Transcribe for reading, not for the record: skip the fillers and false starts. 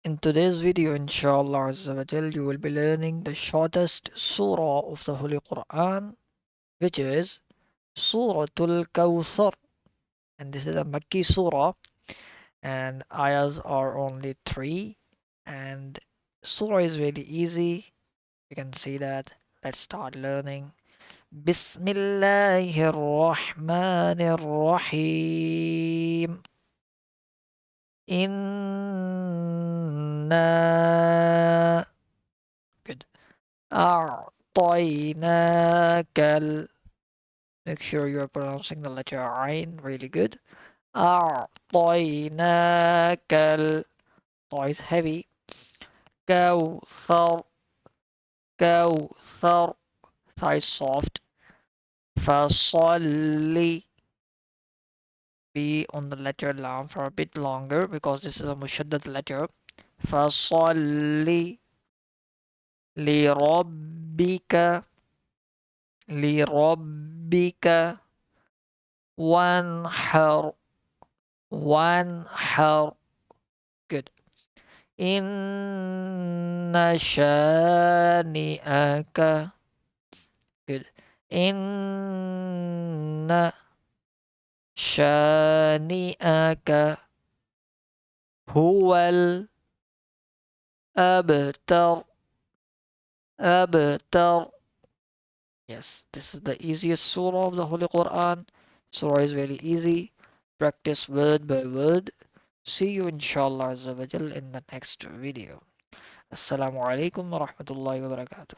In today's video, inshallah Azza wa Jal, you will be learning the shortest surah of the Holy Quran, which is Surah Al-Kawthar. And this is a Makki surah, and ayahs are only three. And surah is really easy. You can see that. Let's start learning. Bismillahir Rahmanir Rahim. Inna. Good. أعطيناك. Make sure you're pronouncing the letter Ain really good. أعطيناك. طا is heavy. كوثر. كوثر. Thigh is soft. فصلي. Be on the letter lam for a bit longer because this is a mushaddad letter. فصلي لربك. لربك وانحر. وانحر. Good. Inna shani'aka. Good. Inna shani'aka huwal abtar. Abtar. Yes, this is the easiest surah of the Holy Quran. Surah is very easy. Practice word by word. See you inshallah Azza wa Jal in the next video. Assalamu alaikum wa rahmatullahi wa barakatuh.